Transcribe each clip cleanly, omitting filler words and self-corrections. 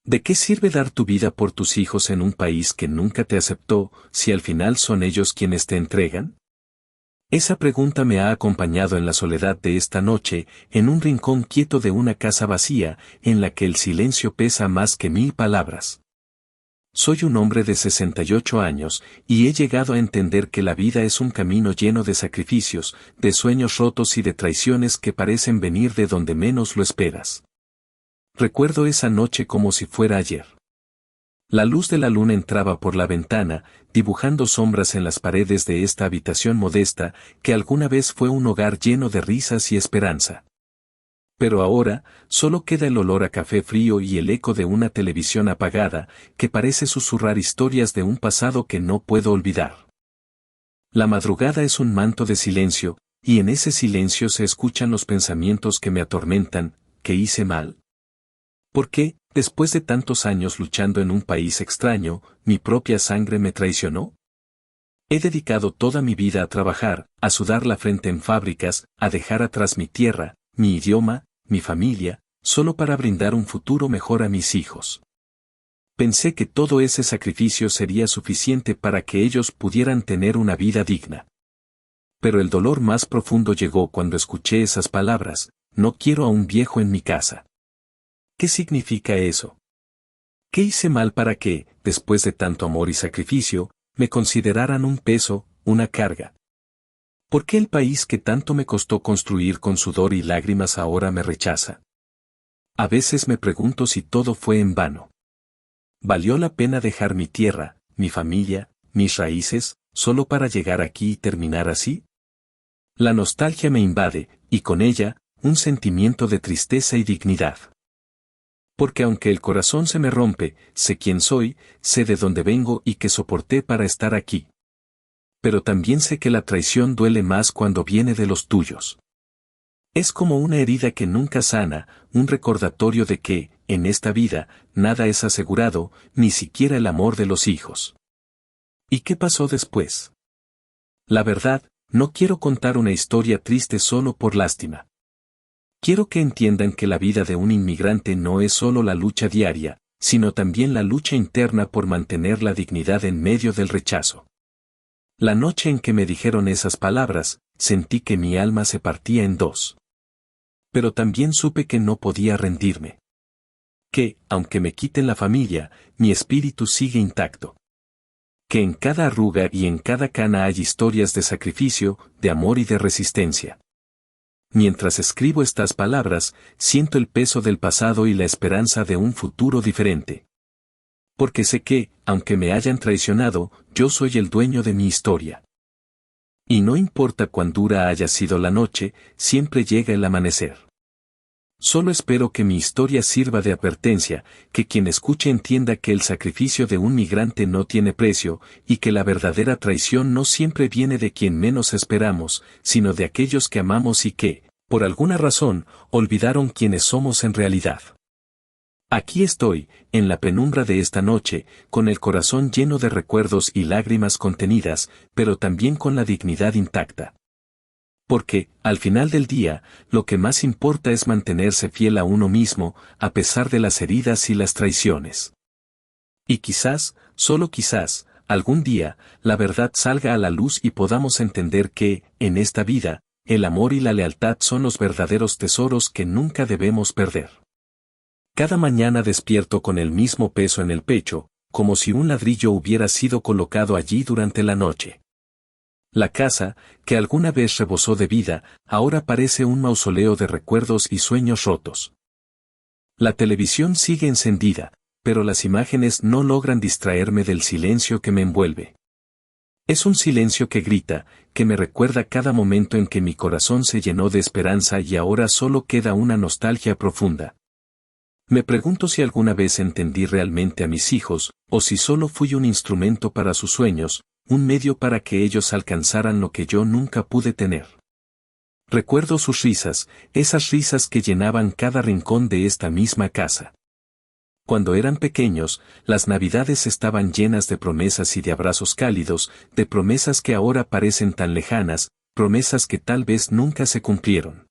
¿De qué sirve dar tu vida por tus hijos en un país que nunca te aceptó, si al final son ellos quienes te entregan? Esa pregunta me ha acompañado en la soledad de esta noche, en un rincón quieto de una casa vacía, en la que el silencio pesa más que 1000 palabras. Soy un hombre de 68 años, y he llegado a entender que la vida es un camino lleno de sacrificios, de sueños rotos y de traiciones que parecen venir de donde menos lo esperas. Recuerdo esa noche como si fuera ayer. La luz de la luna entraba por la ventana, dibujando sombras en las paredes de esta habitación modesta, que alguna vez fue un hogar lleno de risas y esperanza. Pero ahora, solo queda el olor a café frío y el eco de una televisión apagada, que parece susurrar historias de un pasado que no puedo olvidar. La madrugada es un manto de silencio, y en ese silencio se escuchan los pensamientos que me atormentan. ¿Qué hice mal? ¿Por qué, después de tantos años luchando en un país extraño, mi propia sangre me traicionó? He dedicado toda mi vida a trabajar, a sudar la frente en fábricas, a dejar atrás mi tierra, mi idioma, mi familia, solo para brindar un futuro mejor a mis hijos. Pensé que todo ese sacrificio sería suficiente para que ellos pudieran tener una vida digna. Pero el dolor más profundo llegó cuando escuché esas palabras: no quiero a un viejo en mi casa. ¿Qué significa eso? ¿Qué hice mal para que, después de tanto amor y sacrificio, me consideraran un peso, una carga? ¿Por qué el país que tanto me costó construir con sudor y lágrimas ahora me rechaza? A veces me pregunto si todo fue en vano. ¿Valió la pena dejar mi tierra, mi familia, mis raíces, solo para llegar aquí y terminar así? La nostalgia me invade, y con ella, un sentimiento de tristeza y dignidad. Porque aunque el corazón se me rompe, sé quién soy, sé de dónde vengo y qué soporté para estar aquí. Pero también sé que la traición duele más cuando viene de los tuyos. Es como una herida que nunca sana, un recordatorio de que, en esta vida, nada es asegurado, ni siquiera el amor de los hijos. ¿Y qué pasó después? La verdad, no quiero contar una historia triste solo por lástima. Quiero que entiendan que la vida de un inmigrante no es solo la lucha diaria, sino también la lucha interna por mantener la dignidad en medio del rechazo. La noche en que me dijeron esas palabras, sentí que mi alma se partía en dos. Pero también supe que no podía rendirme. Que, aunque me quiten la familia, mi espíritu sigue intacto. Que en cada arruga y en cada cana hay historias de sacrificio, de amor y de resistencia. Mientras escribo estas palabras, siento el peso del pasado y la esperanza de un futuro diferente. Porque sé que, aunque me hayan traicionado, yo soy el dueño de mi historia. Y no importa cuán dura haya sido la noche, siempre llega el amanecer. Solo espero que mi historia sirva de advertencia, que quien escuche entienda que el sacrificio de un migrante no tiene precio, y que la verdadera traición no siempre viene de quien menos esperamos, sino de aquellos que amamos y que, por alguna razón, olvidaron quiénes somos en realidad. Aquí estoy, en la penumbra de esta noche, con el corazón lleno de recuerdos y lágrimas contenidas, pero también con la dignidad intacta. Porque, al final del día, lo que más importa es mantenerse fiel a uno mismo, a pesar de las heridas y las traiciones. Y quizás, solo quizás, algún día, la verdad salga a la luz y podamos entender que, en esta vida, el amor y la lealtad son los verdaderos tesoros que nunca debemos perder. Cada mañana despierto con el mismo peso en el pecho, como si un ladrillo hubiera sido colocado allí durante la noche. La casa, que alguna vez rebosó de vida, ahora parece un mausoleo de recuerdos y sueños rotos. La televisión sigue encendida, pero las imágenes no logran distraerme del silencio que me envuelve. Es un silencio que grita, que me recuerda cada momento en que mi corazón se llenó de esperanza y ahora solo queda una nostalgia profunda. Me pregunto si alguna vez entendí realmente a mis hijos, o si solo fui un instrumento para sus sueños, un medio para que ellos alcanzaran lo que yo nunca pude tener. Recuerdo sus risas, esas risas que llenaban cada rincón de esta misma casa. Cuando eran pequeños, las navidades estaban llenas de promesas y de abrazos cálidos, de promesas que ahora parecen tan lejanas, promesas que tal vez nunca se cumplieron.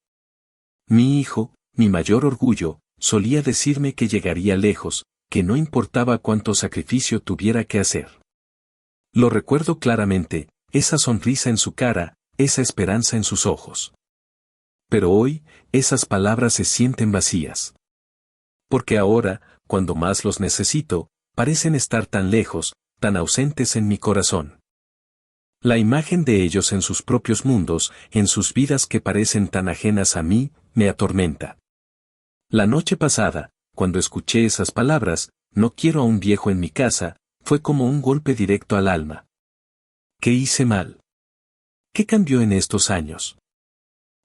Mi hijo, mi mayor orgullo, solía decirme que llegaría lejos, que no importaba cuánto sacrificio tuviera que hacer. Lo recuerdo claramente, esa sonrisa en su cara, esa esperanza en sus ojos. Pero hoy, esas palabras se sienten vacías. Porque ahora, cuando más los necesito, parecen estar tan lejos, tan ausentes en mi corazón. La imagen de ellos en sus propios mundos, en sus vidas que parecen tan ajenas a mí, me atormenta. La noche pasada, cuando escuché esas palabras, no quiero a un viejo en mi casa, fue como un golpe directo al alma. ¿Qué hice mal? ¿Qué cambió en estos años?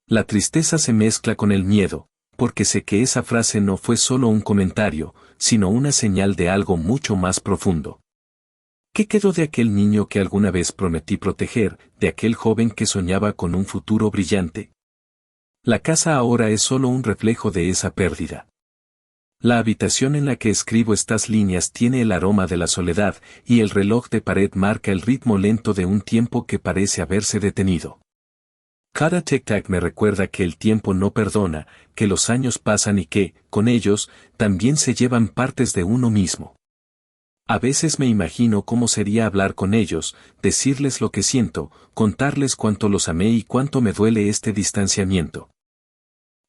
La tristeza se mezcla con el miedo, porque sé que esa frase no fue solo un comentario, sino una señal de algo mucho más profundo. ¿Qué quedó de aquel niño que alguna vez prometí proteger, de aquel joven que soñaba con un futuro brillante? La casa ahora es solo un reflejo de esa pérdida. La habitación en la que escribo estas líneas tiene el aroma de la soledad, y el reloj de pared marca el ritmo lento de un tiempo que parece haberse detenido. Cada tic-tac me recuerda que el tiempo no perdona, que los años pasan y que, con ellos, también se llevan partes de uno mismo. A veces me imagino cómo sería hablar con ellos, decirles lo que siento, contarles cuánto los amé y cuánto me duele este distanciamiento.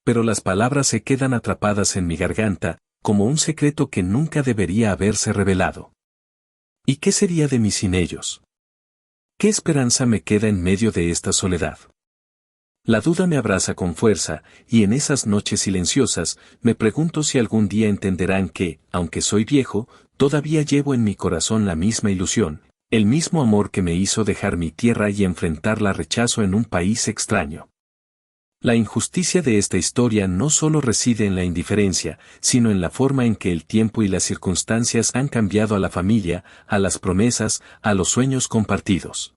Pero las palabras se quedan atrapadas en mi garganta, como un secreto que nunca debería haberse revelado. ¿Y qué sería de mí sin ellos? ¿Qué esperanza me queda en medio de esta soledad? La duda me abraza con fuerza, y en esas noches silenciosas, me pregunto si algún día entenderán que, aunque soy viejo, todavía llevo en mi corazón la misma ilusión, el mismo amor que me hizo dejar mi tierra y enfrentarla rechazo en un país extraño. La injusticia de esta historia no solo reside en la indiferencia, sino en la forma en que el tiempo y las circunstancias han cambiado a la familia, a las promesas, a los sueños compartidos.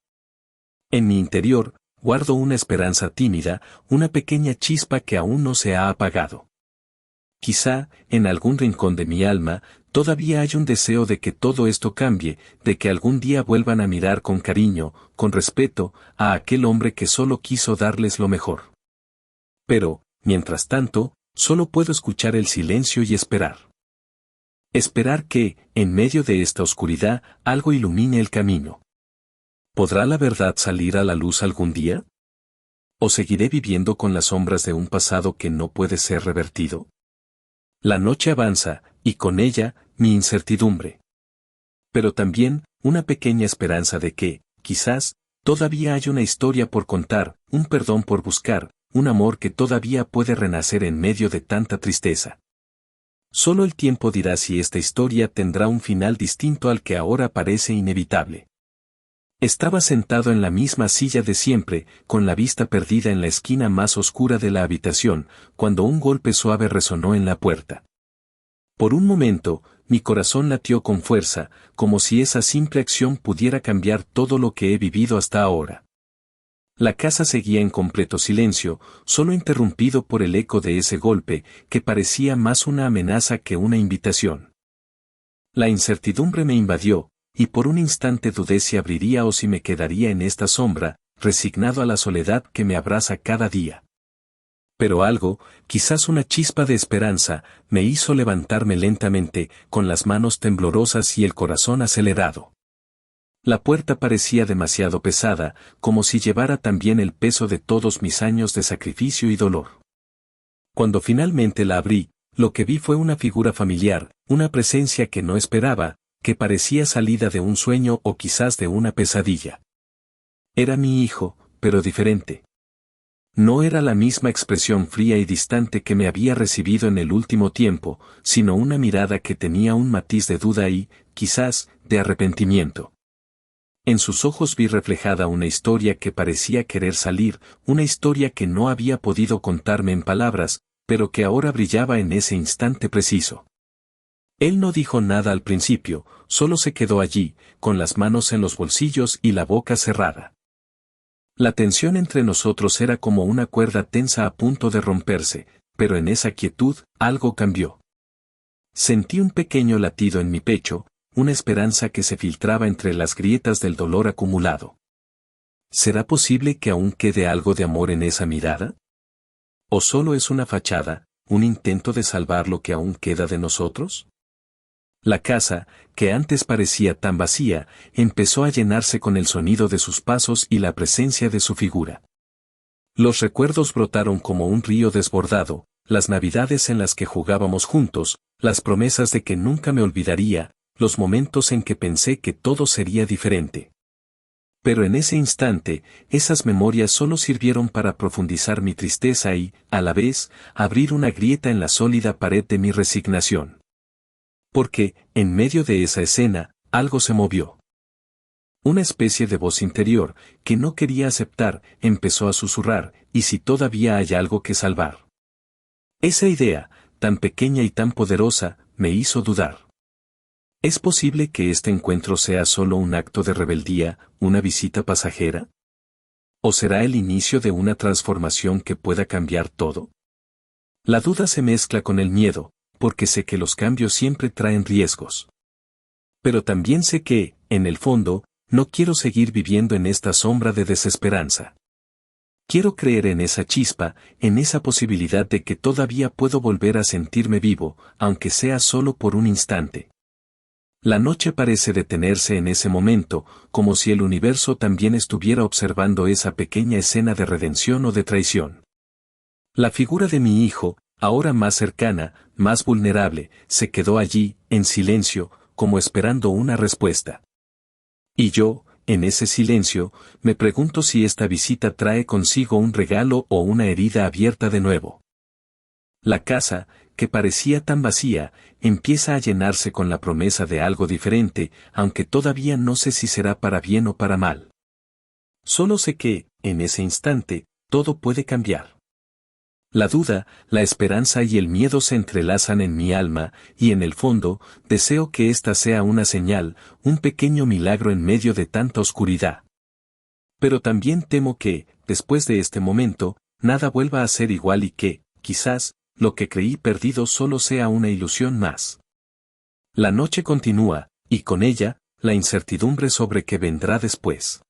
En mi interior, guardo una esperanza tímida, una pequeña chispa que aún no se ha apagado. Quizá, en algún rincón de mi alma, todavía hay un deseo de que todo esto cambie, de que algún día vuelvan a mirar con cariño, con respeto, a aquel hombre que solo quiso darles lo mejor. Pero, mientras tanto, solo puedo escuchar el silencio y esperar. Esperar que, en medio de esta oscuridad, algo ilumine el camino. ¿Podrá la verdad salir a la luz algún día? ¿O seguiré viviendo con las sombras de un pasado que no puede ser revertido? La noche avanza, y con ella, mi incertidumbre. Pero también, una pequeña esperanza de que, quizás, todavía hay una historia por contar, un perdón por buscar, un amor que todavía puede renacer en medio de tanta tristeza. Solo el tiempo dirá si esta historia tendrá un final distinto al que ahora parece inevitable. Estaba sentado en la misma silla de siempre, con la vista perdida en la esquina más oscura de la habitación, cuando un golpe suave resonó en la puerta. Por un momento, mi corazón latió con fuerza, como si esa simple acción pudiera cambiar todo lo que he vivido hasta ahora. La casa seguía en completo silencio, solo interrumpido por el eco de ese golpe, que parecía más una amenaza que una invitación. La incertidumbre me invadió, y por un instante dudé si abriría o si me quedaría en esta sombra, resignado a la soledad que me abraza cada día. Pero algo, quizás una chispa de esperanza, me hizo levantarme lentamente, con las manos temblorosas y el corazón acelerado. La puerta parecía demasiado pesada, como si llevara también el peso de todos mis años de sacrificio y dolor. Cuando finalmente la abrí, lo que vi fue una figura familiar, una presencia que no esperaba, que parecía salida de un sueño o quizás de una pesadilla. Era mi hijo, pero diferente. No era la misma expresión fría y distante que me había recibido en el último tiempo, sino una mirada que tenía un matiz de duda y, quizás, de arrepentimiento. En sus ojos vi reflejada una historia que parecía querer salir, una historia que no había podido contarme en palabras, pero que ahora brillaba en ese instante preciso. Él no dijo nada al principio, solo se quedó allí, con las manos en los bolsillos y la boca cerrada. La tensión entre nosotros era como una cuerda tensa a punto de romperse, pero en esa quietud, algo cambió. Sentí un pequeño latido en mi pecho, una esperanza que se filtraba entre las grietas del dolor acumulado. ¿Será posible que aún quede algo de amor en esa mirada? ¿O solo es una fachada, un intento de salvar lo que aún queda de nosotros? La casa, que antes parecía tan vacía, empezó a llenarse con el sonido de sus pasos y la presencia de su figura. Los recuerdos brotaron como un río desbordado, las navidades en las que jugábamos juntos, las promesas de que nunca me olvidaría, los momentos en que pensé que todo sería diferente. Pero en ese instante, esas memorias solo sirvieron para profundizar mi tristeza y, a la vez, abrir una grieta en la sólida pared de mi resignación. Porque, en medio de esa escena, algo se movió. Una especie de voz interior, que no quería aceptar, empezó a susurrar, ¿y si todavía hay algo que salvar? Esa idea, tan pequeña y tan poderosa, me hizo dudar. ¿Es posible que este encuentro sea solo un acto de rebeldía, una visita pasajera? ¿O será el inicio de una transformación que pueda cambiar todo? La duda se mezcla con el miedo, porque sé que los cambios siempre traen riesgos. Pero también sé que, en el fondo, no quiero seguir viviendo en esta sombra de desesperanza. Quiero creer en esa chispa, en esa posibilidad de que todavía puedo volver a sentirme vivo, aunque sea solo por un instante. La noche parece detenerse en ese momento, como si el universo también estuviera observando esa pequeña escena de redención o de traición. La figura de mi hijo, ahora más cercana, más vulnerable, se quedó allí, en silencio, como esperando una respuesta. Y yo, en ese silencio, me pregunto si esta visita trae consigo un regalo o una herida abierta de nuevo. La casa, que parecía tan vacía, empieza a llenarse con la promesa de algo diferente, aunque todavía no sé si será para bien o para mal. Solo sé que, en ese instante, todo puede cambiar. La duda, la esperanza y el miedo se entrelazan en mi alma, y en el fondo, deseo que esta sea una señal, un pequeño milagro en medio de tanta oscuridad. Pero también temo que, después de este momento, nada vuelva a ser igual y que, quizás, lo que creí perdido solo sea una ilusión más. La noche continúa, y con ella, la incertidumbre sobre qué vendrá después.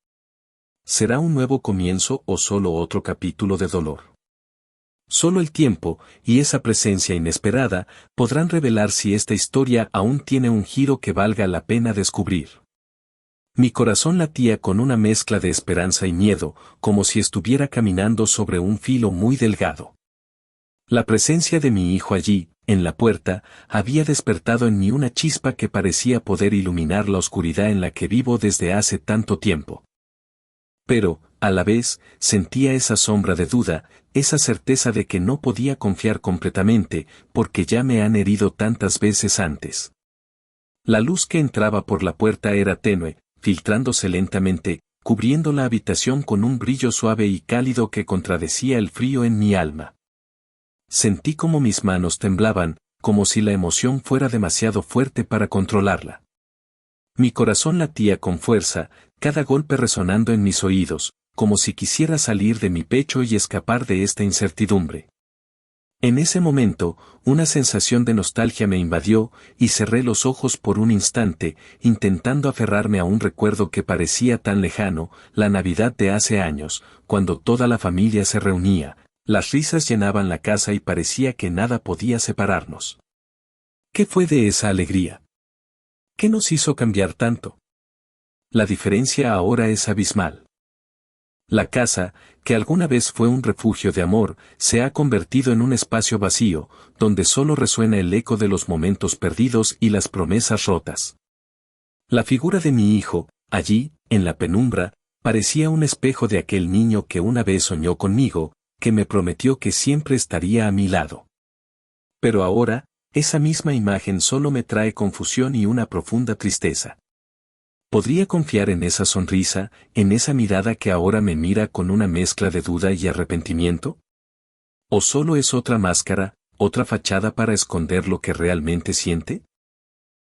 ¿Será un nuevo comienzo o solo otro capítulo de dolor? Solo el tiempo, y esa presencia inesperada, podrán revelar si esta historia aún tiene un giro que valga la pena descubrir. Mi corazón latía con una mezcla de esperanza y miedo, como si estuviera caminando sobre un filo muy delgado. La presencia de mi hijo allí, en la puerta, había despertado en mí una chispa que parecía poder iluminar la oscuridad en la que vivo desde hace tanto tiempo. Pero, a la vez, sentía esa sombra de duda, esa certeza de que no podía confiar completamente, porque ya me han herido tantas veces antes. La luz que entraba por la puerta era tenue, filtrándose lentamente, cubriendo la habitación con un brillo suave y cálido que contradecía el frío en mi alma. Sentí como mis manos temblaban, como si la emoción fuera demasiado fuerte para controlarla. Mi corazón latía con fuerza, cada golpe resonando en mis oídos, como si quisiera salir de mi pecho y escapar de esta incertidumbre. En ese momento, una sensación de nostalgia me invadió, y cerré los ojos por un instante, intentando aferrarme a un recuerdo que parecía tan lejano, la Navidad de hace años, cuando toda la familia se reunía, las risas llenaban la casa y parecía que nada podía separarnos. ¿Qué fue de esa alegría? ¿Qué nos hizo cambiar tanto? La diferencia ahora es abismal. La casa, que alguna vez fue un refugio de amor, se ha convertido en un espacio vacío, donde solo resuena el eco de los momentos perdidos y las promesas rotas. La figura de mi hijo, allí, en la penumbra, parecía un espejo de aquel niño que una vez soñó conmigo, que me prometió que siempre estaría a mi lado. Pero ahora, esa misma imagen solo me trae confusión y una profunda tristeza. ¿Podría confiar en esa sonrisa, en esa mirada que ahora me mira con una mezcla de duda y arrepentimiento? ¿O solo es otra máscara, otra fachada para esconder lo que realmente siente?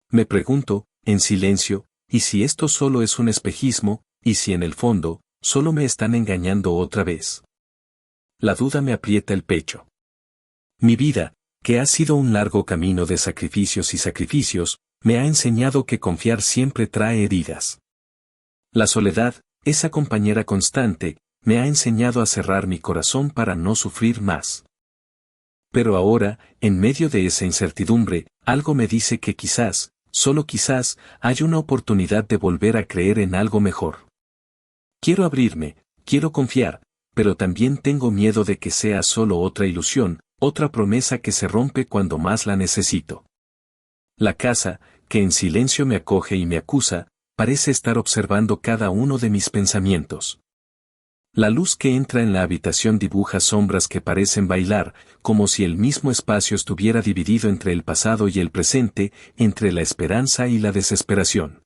Me pregunto, en silencio, ¿y si esto solo es un espejismo, y si en el fondo, solo me están engañando otra vez? La duda me aprieta el pecho. Mi vida, que ha sido un largo camino de sacrificios y sacrificios, me ha enseñado que confiar siempre trae heridas. La soledad, esa compañera constante, me ha enseñado a cerrar mi corazón para no sufrir más. Pero ahora, en medio de esa incertidumbre, algo me dice que quizás, Solo quizás hay una oportunidad de volver a creer en algo mejor. Quiero abrirme, quiero confiar, pero también tengo miedo de que sea solo otra ilusión, otra promesa que se rompe cuando más la necesito. La casa, que en silencio me acoge y me acusa, parece estar observando cada uno de mis pensamientos. La luz que entra en la habitación dibuja sombras que parecen bailar, como si el mismo espacio estuviera dividido entre el pasado y el presente, entre la esperanza y la desesperación.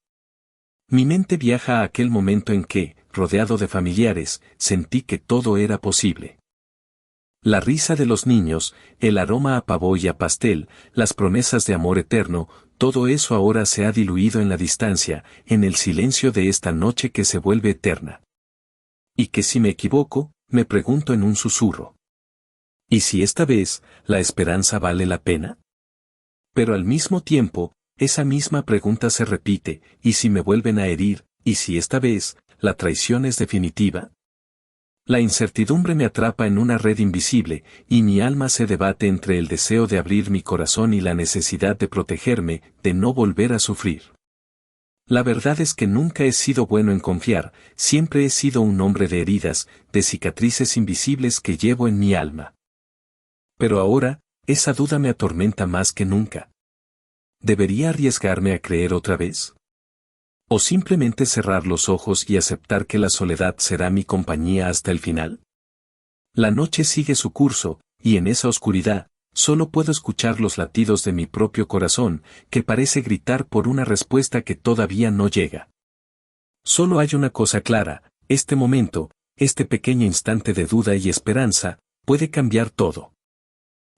Mi mente viaja a aquel momento en que, rodeado de familiares, sentí que todo era posible. La risa de los niños, el aroma a pavó y a pastel, las promesas de amor eterno, todo eso ahora se ha diluido en la distancia, en el silencio de esta noche que se vuelve eterna. Y que si me equivoco, me pregunto en un susurro. ¿Y si esta vez, la esperanza vale la pena? Pero al mismo tiempo, esa misma pregunta se repite, ¿y si me vuelven a herir, y si esta vez, la traición es definitiva? La incertidumbre me atrapa en una red invisible, y mi alma se debate entre el deseo de abrir mi corazón y la necesidad de protegerme, de no volver a sufrir. La verdad es que nunca he sido bueno en confiar, siempre he sido un hombre de heridas, de cicatrices invisibles que llevo en mi alma. Pero ahora, esa duda me atormenta más que nunca. ¿Debería arriesgarme a creer otra vez? ¿O simplemente cerrar los ojos y aceptar que la soledad será mi compañía hasta el final? La noche sigue su curso, y en esa oscuridad, solo puedo escuchar los latidos de mi propio corazón, que parece gritar por una respuesta que todavía no llega. Solo hay una cosa clara, este momento, este pequeño instante de duda y esperanza, puede cambiar todo.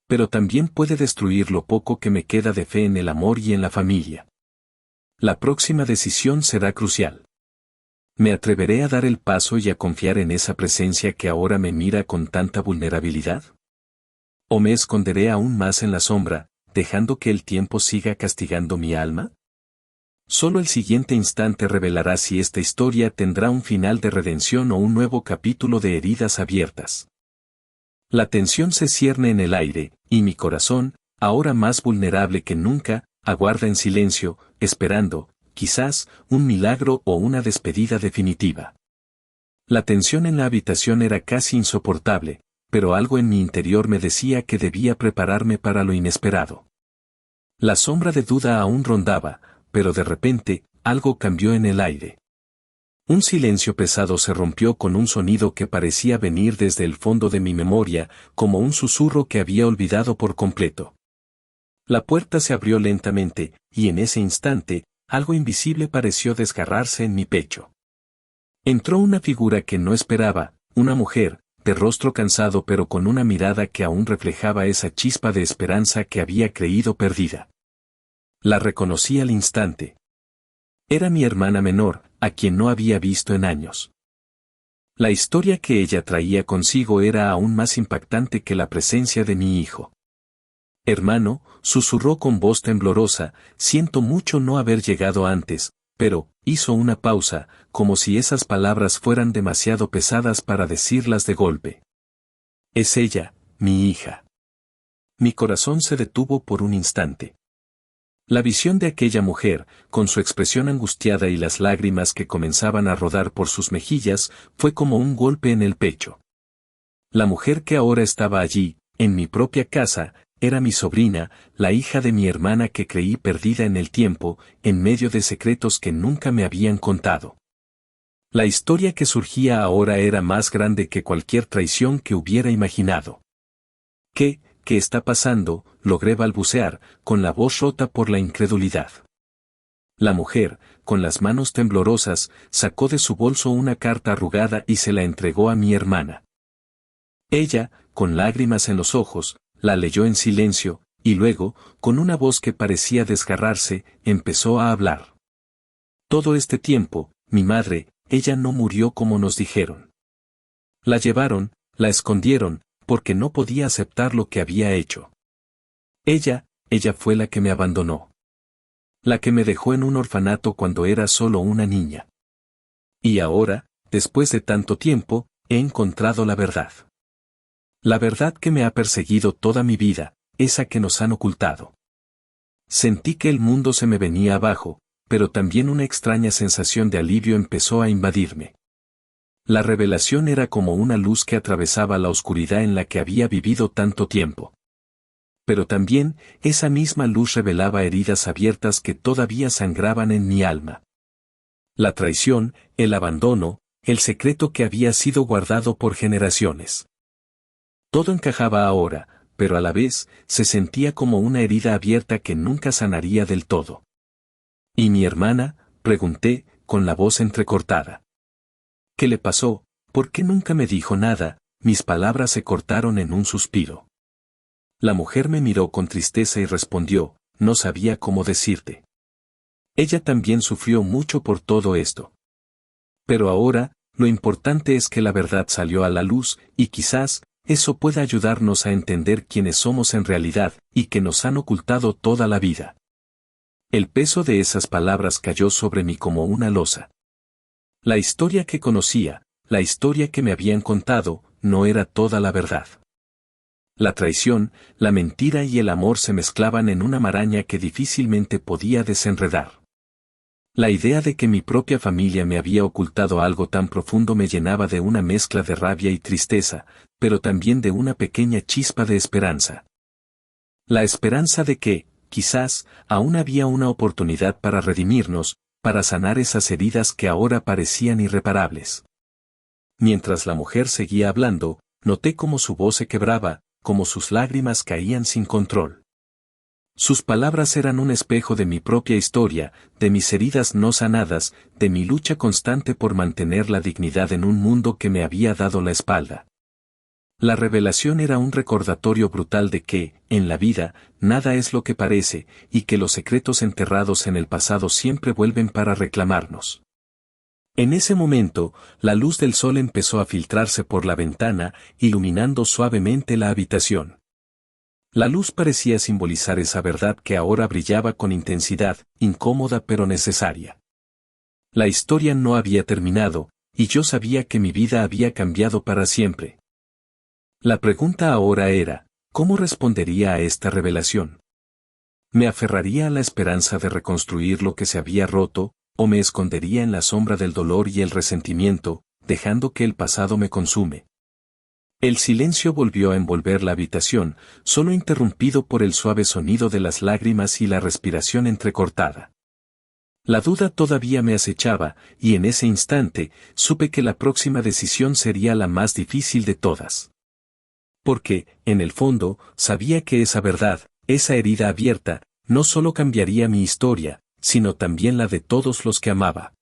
Pero también puede destruir lo poco que me queda de fe en el amor y en la familia. La próxima decisión será crucial. ¿Me atreveré a dar el paso y a confiar en esa presencia que ahora me mira con tanta vulnerabilidad? ¿O me esconderé aún más en la sombra, dejando que el tiempo siga castigando mi alma? Solo el siguiente instante revelará si esta historia tendrá un final de redención o un nuevo capítulo de heridas abiertas. La tensión se cierne en el aire, y mi corazón, ahora más vulnerable que nunca, aguarda en silencio, esperando, quizás, un milagro o una despedida definitiva. La tensión en la habitación era casi insoportable, pero algo en mi interior me decía que debía prepararme para lo inesperado. La sombra de duda aún rondaba, pero de repente, algo cambió en el aire. Un silencio pesado se rompió con un sonido que parecía venir desde el fondo de mi memoria, como un susurro que había olvidado por completo. La puerta se abrió lentamente, y en ese instante, algo invisible pareció desgarrarse en mi pecho. Entró una figura que no esperaba, una mujer, de rostro cansado pero con una mirada que aún reflejaba esa chispa de esperanza que había creído perdida. La reconocí al instante. Era mi hermana menor, a quien no había visto en años. La historia que ella traía consigo era aún más impactante que la presencia de mi hijo. Hermano, susurró con voz temblorosa, siento mucho no haber llegado antes, pero, hizo una pausa, como si esas palabras fueran demasiado pesadas para decirlas de golpe. Es ella, mi hija. Mi corazón se detuvo por un instante. La visión de aquella mujer, con su expresión angustiada y las lágrimas que comenzaban a rodar por sus mejillas, fue como un golpe en el pecho. La mujer que ahora estaba allí, en mi propia casa, era mi sobrina, la hija de mi hermana que creí perdida en el tiempo, en medio de secretos que nunca me habían contado. La historia que surgía ahora era más grande que cualquier traición que hubiera imaginado. ¿Qué está pasando?, logré balbucear, con la voz rota por la incredulidad. La mujer, con las manos temblorosas, sacó de su bolso una carta arrugada y se la entregó a mi hermana. Ella, con lágrimas en los ojos, la leyó en silencio, y luego, con una voz que parecía desgarrarse, empezó a hablar. Todo este tiempo, mi madre, ella no murió como nos dijeron. La llevaron, la escondieron, porque no podía aceptar lo que había hecho. Ella fue la que me abandonó. La que me dejó en un orfanato cuando era solo una niña. Y ahora, después de tanto tiempo, he encontrado la verdad. La verdad que me ha perseguido toda mi vida, esa que nos han ocultado. Sentí que el mundo se me venía abajo, pero también una extraña sensación de alivio empezó a invadirme. La revelación era como una luz que atravesaba la oscuridad en la que había vivido tanto tiempo. Pero también, esa misma luz revelaba heridas abiertas que todavía sangraban en mi alma. La traición, el abandono, el secreto que había sido guardado por generaciones. Todo encajaba ahora, pero a la vez, se sentía como una herida abierta que nunca sanaría del todo. ¿Y mi hermana?, pregunté, con la voz entrecortada. ¿Qué le pasó? ¿Por qué nunca me dijo nada? Mis palabras se cortaron en un suspiro. La mujer me miró con tristeza y respondió, no sabía cómo decirte. Ella también sufrió mucho por todo esto. Pero ahora, lo importante es que la verdad salió a la luz, y quizás, eso pueda ayudarnos a entender quiénes somos en realidad, y que nos han ocultado toda la vida. El peso de esas palabras cayó sobre mí como una losa. La historia que conocía, la historia que me habían contado, no era toda la verdad. La traición, la mentira y el amor se mezclaban en una maraña que difícilmente podía desenredar. La idea de que mi propia familia me había ocultado algo tan profundo me llenaba de una mezcla de rabia y tristeza, pero también de una pequeña chispa de esperanza. La esperanza de que, quizás, aún había una oportunidad para redimirnos, para sanar esas heridas que ahora parecían irreparables. Mientras la mujer seguía hablando, noté cómo su voz se quebraba, cómo sus lágrimas caían sin control. Sus palabras eran un espejo de mi propia historia, de mis heridas no sanadas, de mi lucha constante por mantener la dignidad en un mundo que me había dado la espalda. La revelación era un recordatorio brutal de que, en la vida, nada es lo que parece, y que los secretos enterrados en el pasado siempre vuelven para reclamarnos. En ese momento, la luz del sol empezó a filtrarse por la ventana, iluminando suavemente la habitación. La luz parecía simbolizar esa verdad que ahora brillaba con intensidad, incómoda pero necesaria. La historia no había terminado, y yo sabía que mi vida había cambiado para siempre. La pregunta ahora era, ¿cómo respondería a esta revelación? ¿Me aferraría a la esperanza de reconstruir lo que se había roto, o me escondería en la sombra del dolor y el resentimiento, dejando que el pasado me consume? El silencio volvió a envolver la habitación, solo interrumpido por el suave sonido de las lágrimas y la respiración entrecortada. La duda todavía me acechaba, y en ese instante, supe que la próxima decisión sería la más difícil de todas. Porque, en el fondo, sabía que esa verdad, esa herida abierta, no solo cambiaría mi historia, sino también la de todos los que amaba.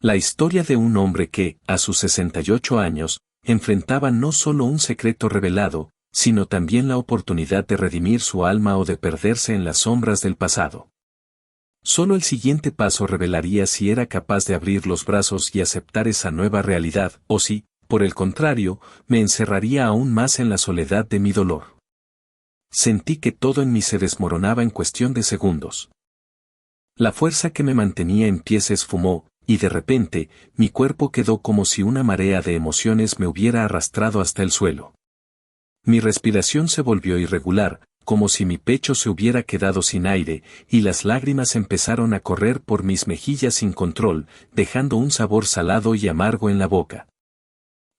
La historia de un hombre que, a sus 68 años, enfrentaba no solo un secreto revelado, sino también la oportunidad de redimir su alma o de perderse en las sombras del pasado. Solo el siguiente paso revelaría si era capaz de abrir los brazos y aceptar esa nueva realidad, o si, por el contrario, me encerraría aún más en la soledad de mi dolor. Sentí que todo en mí se desmoronaba en cuestión de segundos. La fuerza que me mantenía en pie se esfumó, y de repente, mi cuerpo quedó como si una marea de emociones me hubiera arrastrado hasta el suelo. Mi respiración se volvió irregular, como si mi pecho se hubiera quedado sin aire, y las lágrimas empezaron a correr por mis mejillas sin control, dejando un sabor salado y amargo en la boca.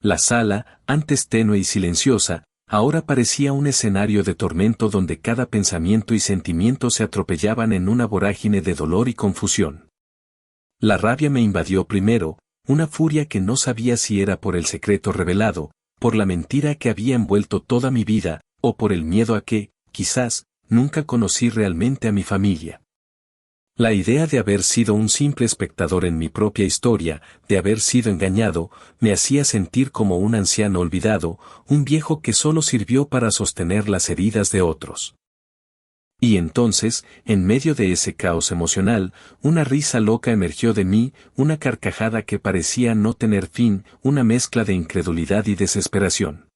La sala, antes tenue y silenciosa, ahora parecía un escenario de tormento donde cada pensamiento y sentimiento se atropellaban en una vorágine de dolor y confusión. La rabia me invadió primero, una furia que no sabía si era por el secreto revelado, por la mentira que había envuelto toda mi vida, o por el miedo a que, quizás, nunca conocí realmente a mi familia. La idea de haber sido un simple espectador en mi propia historia, de haber sido engañado, me hacía sentir como un anciano olvidado, un viejo que solo sirvió para sostener las heridas de otros. Y entonces, en medio de ese caos emocional, una risa loca emergió de mí, una carcajada que parecía no tener fin, una mezcla de incredulidad y desesperación.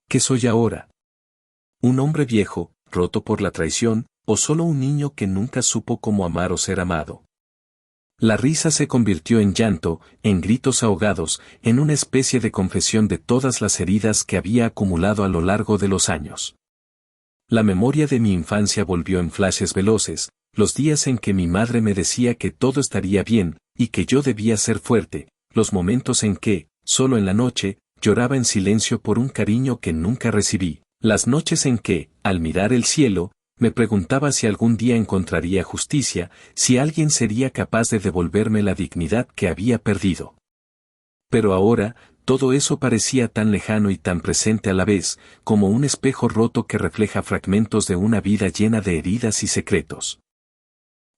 ¿Qué soy ahora? ¿Un hombre viejo, roto por la traición, o solo un niño que nunca supo cómo amar o ser amado? La risa se convirtió en llanto, en gritos ahogados, en una especie de confesión de todas las heridas que había acumulado a lo largo de los años. La memoria de mi infancia volvió en flashes veloces, los días en que mi madre me decía que todo estaría bien, y que yo debía ser fuerte, los momentos en que, solo en la noche, lloraba en silencio por un cariño que nunca recibí, las noches en que, al mirar el cielo, me preguntaba si algún día encontraría justicia, si alguien sería capaz de devolverme la dignidad que había perdido. Pero ahora, todo eso parecía tan lejano y tan presente a la vez, como un espejo roto que refleja fragmentos de una vida llena de heridas y secretos.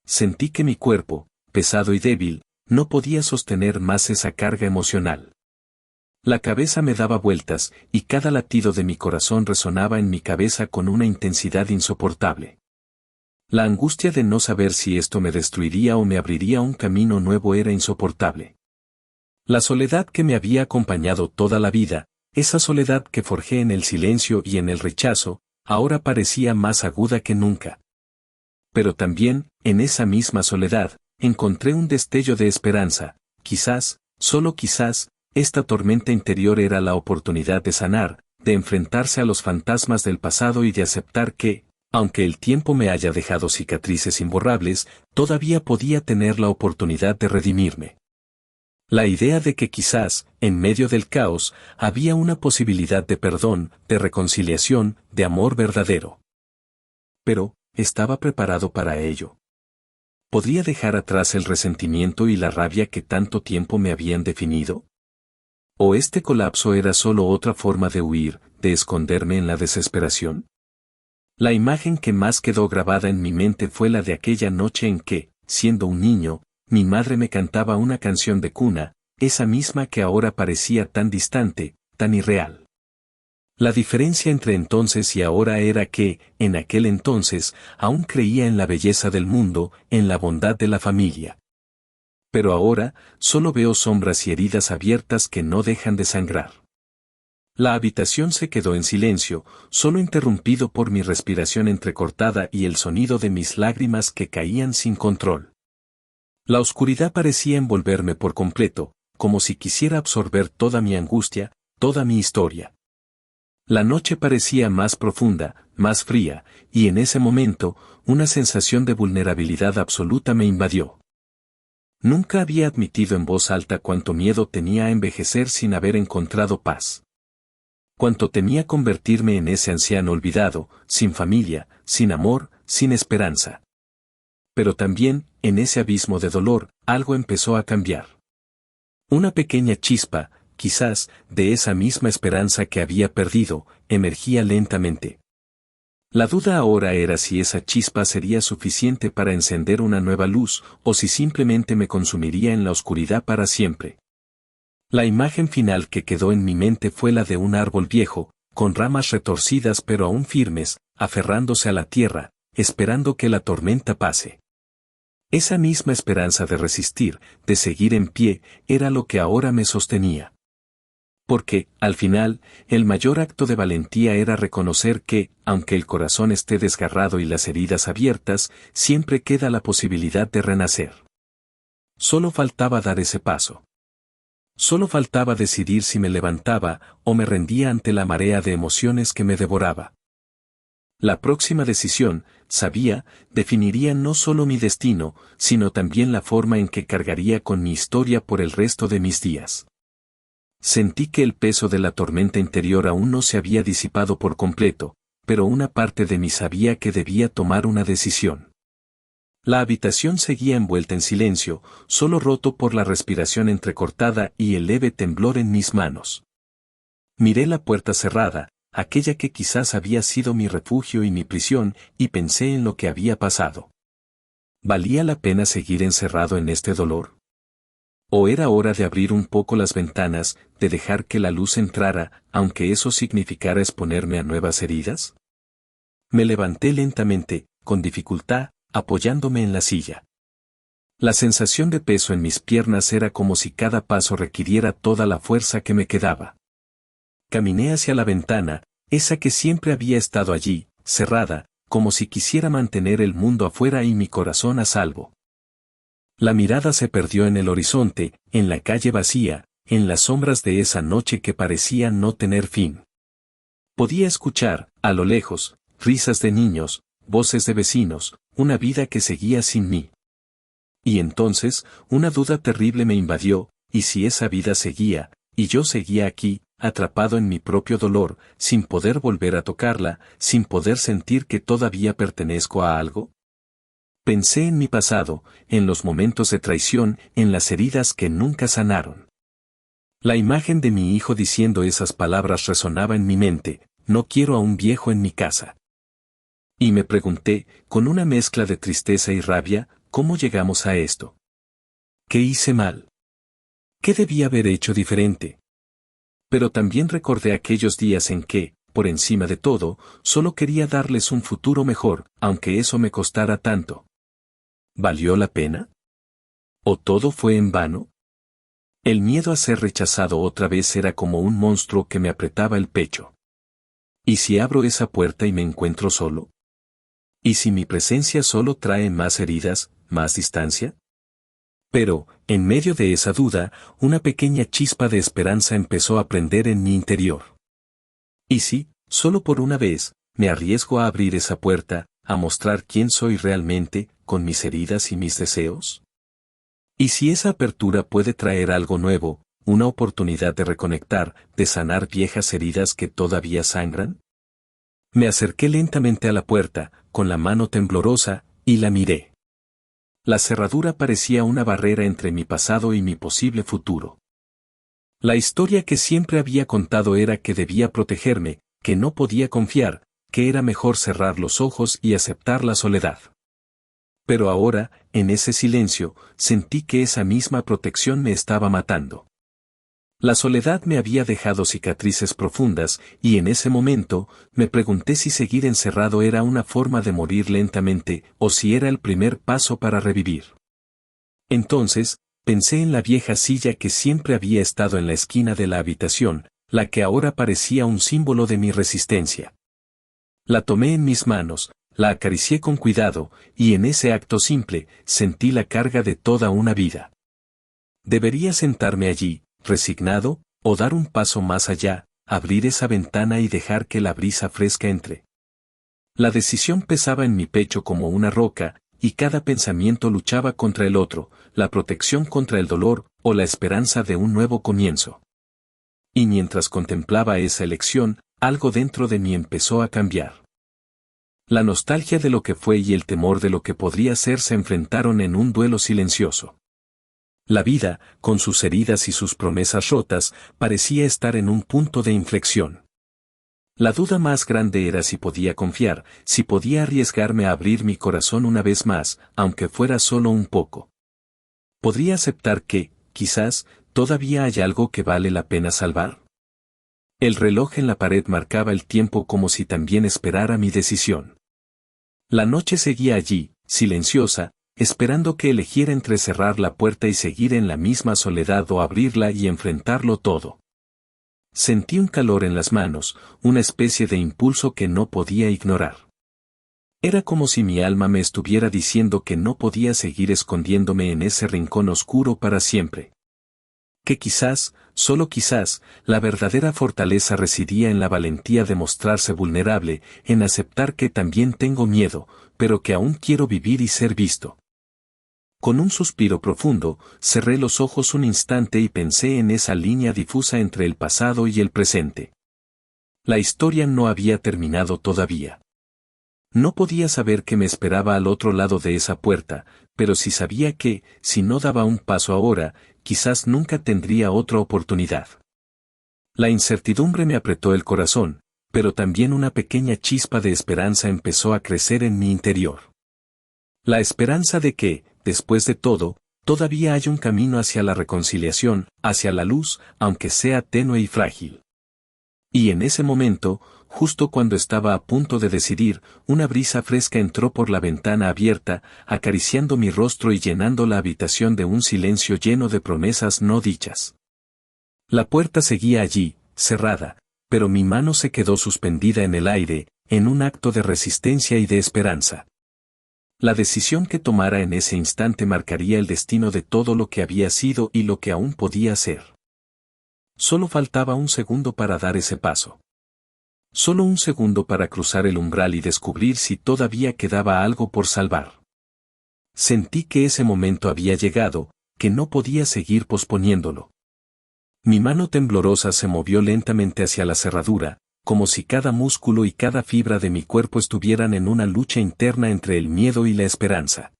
Sentí que mi cuerpo, pesado y débil, no podía sostener más esa carga emocional. La cabeza me daba vueltas, y cada latido de mi corazón resonaba en mi cabeza con una intensidad insoportable. La angustia de no saber si esto me destruiría o me abriría un camino nuevo era insoportable. La soledad que me había acompañado toda la vida, esa soledad que forjé en el silencio y en el rechazo, ahora parecía más aguda que nunca. Pero también, en esa misma soledad, encontré un destello de esperanza. Quizás, solo quizás, esta tormenta interior era la oportunidad de sanar, de enfrentarse a los fantasmas del pasado y de aceptar que, aunque el tiempo me haya dejado cicatrices imborrables, todavía podía tener la oportunidad de redimirme. La idea de que quizás, en medio del caos, había una posibilidad de perdón, de reconciliación, de amor verdadero. Pero, ¿estaba preparado para ello? ¿Podría dejar atrás el resentimiento y la rabia que tanto tiempo me habían definido? ¿O este colapso era solo otra forma de huir, de esconderme en la desesperación? La imagen que más quedó grabada en mi mente fue la de aquella noche en que, siendo un niño, mi madre me cantaba una canción de cuna, esa misma que ahora parecía tan distante, tan irreal. La diferencia entre entonces y ahora era que, en aquel entonces, aún creía en la belleza del mundo, en la bondad de la familia. Pero ahora, solo veo sombras y heridas abiertas que no dejan de sangrar. La habitación se quedó en silencio, solo interrumpido por mi respiración entrecortada y el sonido de mis lágrimas que caían sin control. La oscuridad parecía envolverme por completo, como si quisiera absorber toda mi angustia, toda mi historia. La noche parecía más profunda, más fría, y en ese momento, una sensación de vulnerabilidad absoluta me invadió. Nunca había admitido en voz alta cuánto miedo tenía a envejecer sin haber encontrado paz. Cuánto temía convertirme en ese anciano olvidado, sin familia, sin amor, sin esperanza. Pero también, en ese abismo de dolor, algo empezó a cambiar. Una pequeña chispa, quizás, de esa misma esperanza que había perdido, emergía lentamente. La duda ahora era si esa chispa sería suficiente para encender una nueva luz, o si simplemente me consumiría en la oscuridad para siempre. La imagen final que quedó en mi mente fue la de un árbol viejo, con ramas retorcidas pero aún firmes, aferrándose a la tierra, esperando que la tormenta pase. Esa misma esperanza de resistir, de seguir en pie, era lo que ahora me sostenía. Porque, al final, el mayor acto de valentía era reconocer que, aunque el corazón esté desgarrado y las heridas abiertas, siempre queda la posibilidad de renacer. Solo faltaba dar ese paso. Solo faltaba decidir si me levantaba o me rendía ante la marea de emociones que me devoraba. La próxima decisión, sabía, definiría no solo mi destino, sino también la forma en que cargaría con mi historia por el resto de mis días. Sentí que el peso de la tormenta interior aún no se había disipado por completo, pero una parte de mí sabía que debía tomar una decisión. La habitación seguía envuelta en silencio, solo roto por la respiración entrecortada y el leve temblor en mis manos. Miré la puerta cerrada, aquella que quizás había sido mi refugio y mi prisión, y pensé en lo que había pasado. ¿Valía la pena seguir encerrado en este dolor? ¿O era hora de abrir un poco las ventanas, de dejar que la luz entrara, aunque eso significara exponerme a nuevas heridas? Me levanté lentamente, con dificultad, apoyándome en la silla. La sensación de peso en mis piernas era como si cada paso requiriera toda la fuerza que me quedaba. Caminé hacia la ventana, esa que siempre había estado allí, cerrada, como si quisiera mantener el mundo afuera y mi corazón a salvo. La mirada se perdió en el horizonte, en la calle vacía, en las sombras de esa noche que parecía no tener fin. Podía escuchar, a lo lejos, risas de niños, voces de vecinos, una vida que seguía sin mí. Y entonces, una duda terrible me invadió, ¿y si esa vida seguía, y yo seguía aquí, atrapado en mi propio dolor, sin poder volver a tocarla, sin poder sentir que todavía pertenezco a algo? Pensé en mi pasado, en los momentos de traición, en las heridas que nunca sanaron. La imagen de mi hijo diciendo esas palabras resonaba en mi mente, no quiero a un viejo en mi casa. Y me pregunté, con una mezcla de tristeza y rabia, ¿cómo llegamos a esto? ¿Qué hice mal? ¿Qué debía haber hecho diferente? Pero también recordé aquellos días en que, por encima de todo, solo quería darles un futuro mejor, aunque eso me costara tanto. ¿Valió la pena? ¿O todo fue en vano? El miedo a ser rechazado otra vez era como un monstruo que me apretaba el pecho. ¿Y si abro esa puerta y me encuentro solo? ¿Y si mi presencia solo trae más heridas, más distancia? Pero, en medio de esa duda, una pequeña chispa de esperanza empezó a prender en mi interior. ¿Y si, solo por una vez, me arriesgo a abrir esa puerta, a mostrar quién soy realmente, con mis heridas y mis deseos? ¿Y si esa apertura puede traer algo nuevo, una oportunidad de reconectar, de sanar viejas heridas que todavía sangran? Me acerqué lentamente a la puerta, con la mano temblorosa, y la miré. La cerradura parecía una barrera entre mi pasado y mi posible futuro. La historia que siempre había contado era que debía protegerme, que no podía confiar, que era mejor cerrar los ojos y aceptar la soledad. Pero ahora, en ese silencio, sentí que esa misma protección me estaba matando. La soledad me había dejado cicatrices profundas, y en ese momento, me pregunté si seguir encerrado era una forma de morir lentamente, o si era el primer paso para revivir. Entonces, pensé en la vieja silla que siempre había estado en la esquina de la habitación, la que ahora parecía un símbolo de mi resistencia. La tomé en mis manos, la acaricié con cuidado, y en ese acto simple, sentí la carga de toda una vida. Debería sentarme allí, resignado, o dar un paso más allá, abrir esa ventana y dejar que la brisa fresca entre. La decisión pesaba en mi pecho como una roca, y cada pensamiento luchaba contra el otro, la protección contra el dolor, o la esperanza de un nuevo comienzo. Y mientras contemplaba esa elección, algo dentro de mí empezó a cambiar. La nostalgia de lo que fue y el temor de lo que podría ser se enfrentaron en un duelo silencioso. La vida, con sus heridas y sus promesas rotas, parecía estar en un punto de inflexión. La duda más grande era si podía confiar, si podía arriesgarme a abrir mi corazón una vez más, aunque fuera solo un poco. ¿Podría aceptar que, quizás, todavía hay algo que vale la pena salvar? El reloj en la pared marcaba el tiempo como si también esperara mi decisión. La noche seguía allí, silenciosa, esperando que eligiera entre cerrar la puerta y seguir en la misma soledad o abrirla y enfrentarlo todo. Sentí un calor en las manos, una especie de impulso que no podía ignorar. Era como si mi alma me estuviera diciendo que no podía seguir escondiéndome en ese rincón oscuro para siempre. Que quizás, solo quizás, la verdadera fortaleza residía en la valentía de mostrarse vulnerable, en aceptar que también tengo miedo, pero que aún quiero vivir y ser visto. Con un suspiro profundo, cerré los ojos un instante y pensé en esa línea difusa entre el pasado y el presente. La historia no había terminado todavía. No podía saber qué me esperaba al otro lado de esa puerta, pero sí sabía que, si no daba un paso ahora, quizás nunca tendría otra oportunidad. La incertidumbre me apretó el corazón, pero también una pequeña chispa de esperanza empezó a crecer en mi interior. La esperanza de que, después de todo, todavía hay un camino hacia la reconciliación, hacia la luz, aunque sea tenue y frágil. Y en ese momento, justo cuando estaba a punto de decidir, una brisa fresca entró por la ventana abierta, acariciando mi rostro y llenando la habitación de un silencio lleno de promesas no dichas. La puerta seguía allí, cerrada, pero mi mano se quedó suspendida en el aire, en un acto de resistencia y de esperanza. La decisión que tomara en ese instante marcaría el destino de todo lo que había sido y lo que aún podía ser. Solo faltaba un segundo para dar ese paso. Solo un segundo para cruzar el umbral y descubrir si todavía quedaba algo por salvar. Sentí que ese momento había llegado, que no podía seguir posponiéndolo. Mi mano temblorosa se movió lentamente hacia la cerradura, como si cada músculo y cada fibra de mi cuerpo estuvieran en una lucha interna entre el miedo y la esperanza.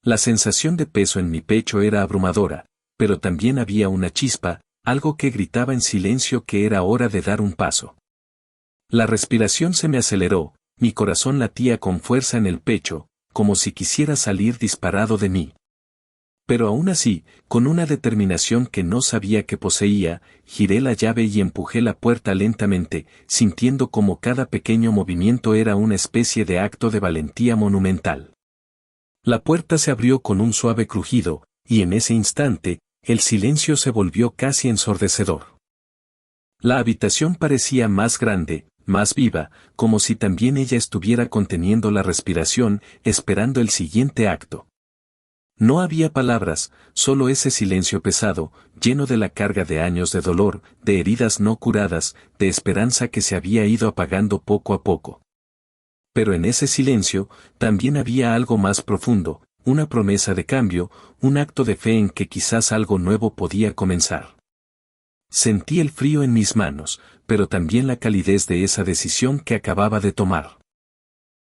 La sensación de peso en mi pecho era abrumadora, pero también había una chispa, algo que gritaba en silencio que era hora de dar un paso. La respiración se me aceleró, mi corazón latía con fuerza en el pecho, como si quisiera salir disparado de mí. Pero aún así, con una determinación que no sabía que poseía, giré la llave y empujé la puerta lentamente, sintiendo como cada pequeño movimiento era una especie de acto de valentía monumental. La puerta se abrió con un suave crujido, y en ese instante, el silencio se volvió casi ensordecedor. La habitación parecía más grande, más viva, como si también ella estuviera conteniendo la respiración, esperando el siguiente acto. No había palabras, solo ese silencio pesado, lleno de la carga de años de dolor, de heridas no curadas, de esperanza que se había ido apagando poco a poco. Pero en ese silencio, también había algo más profundo, una promesa de cambio, un acto de fe en que quizás algo nuevo podía comenzar. Sentí el frío en mis manos, pero también la calidez de esa decisión que acababa de tomar.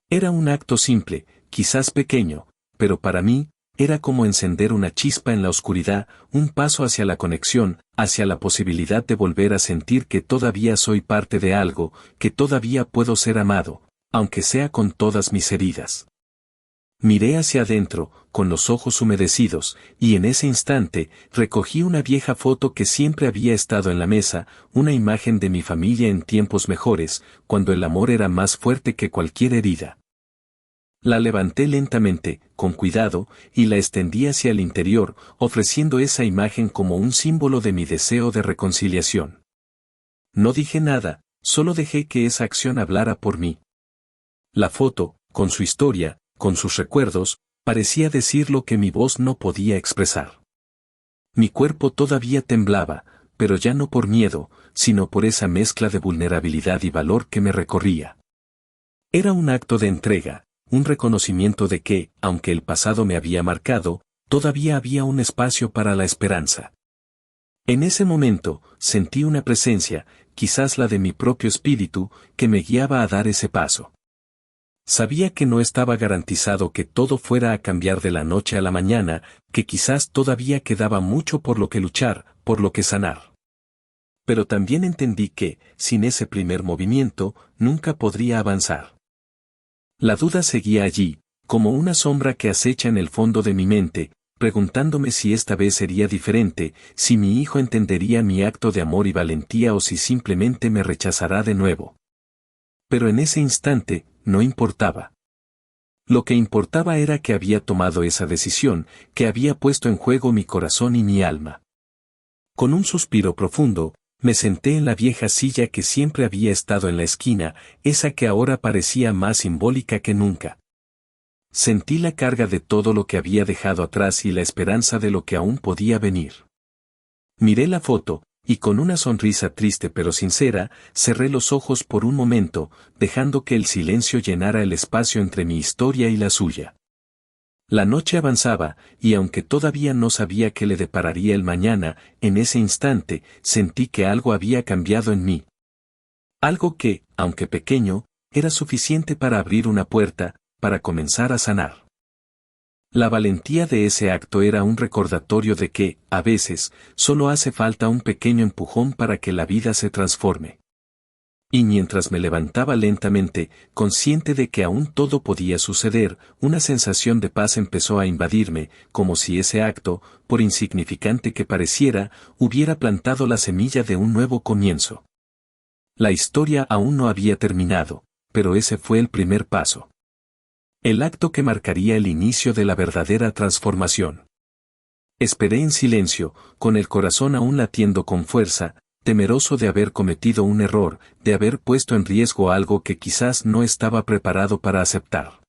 Era un acto simple, quizás pequeño, pero para mí, era como encender una chispa en la oscuridad, un paso hacia la conexión, hacia la posibilidad de volver a sentir que todavía soy parte de algo, que todavía puedo ser amado, aunque sea con todas mis heridas. Miré hacia adentro, con los ojos humedecidos, y en ese instante, recogí una vieja foto que siempre había estado en la mesa, una imagen de mi familia en tiempos mejores, cuando el amor era más fuerte que cualquier herida. La levanté lentamente, con cuidado, y la extendí hacia el interior, ofreciendo esa imagen como un símbolo de mi deseo de reconciliación. No dije nada, solo dejé que esa acción hablara por mí. La foto, con su historia, con sus recuerdos, parecía decir lo que mi voz no podía expresar. Mi cuerpo todavía temblaba, pero ya no por miedo, sino por esa mezcla de vulnerabilidad y valor que me recorría. Era un acto de entrega, un reconocimiento de que, aunque el pasado me había marcado, todavía había un espacio para la esperanza. En ese momento, sentí una presencia, quizás la de mi propio espíritu, que me guiaba a dar ese paso. Sabía que no estaba garantizado que todo fuera a cambiar de la noche a la mañana, que quizás todavía quedaba mucho por lo que luchar, por lo que sanar. Pero también entendí que, sin ese primer movimiento, nunca podría avanzar. La duda seguía allí, como una sombra que acecha en el fondo de mi mente, preguntándome si esta vez sería diferente, si mi hijo entendería mi acto de amor y valentía o si simplemente me rechazará de nuevo. Pero en ese instante, no importaba. Lo que importaba era que había tomado esa decisión, que había puesto en juego mi corazón y mi alma. Con un suspiro profundo, me senté en la vieja silla que siempre había estado en la esquina, esa que ahora parecía más simbólica que nunca. Sentí la carga de todo lo que había dejado atrás y la esperanza de lo que aún podía venir. Miré la foto, y con una sonrisa triste pero sincera, cerré los ojos por un momento, dejando que el silencio llenara el espacio entre mi historia y la suya. La noche avanzaba, y aunque todavía no sabía qué le depararía el mañana, en ese instante, sentí que algo había cambiado en mí. Algo que, aunque pequeño, era suficiente para abrir una puerta, para comenzar a sanar. La valentía de ese acto era un recordatorio de que, a veces, solo hace falta un pequeño empujón para que la vida se transforme. Y mientras me levantaba lentamente, consciente de que aún todo podía suceder, una sensación de paz empezó a invadirme, como si ese acto, por insignificante que pareciera, hubiera plantado la semilla de un nuevo comienzo. La historia aún no había terminado, pero ese fue el primer paso. El acto que marcaría el inicio de la verdadera transformación. Esperé en silencio, con el corazón aún latiendo con fuerza, temeroso de haber cometido un error, de haber puesto en riesgo algo que quizás no estaba preparado para aceptar.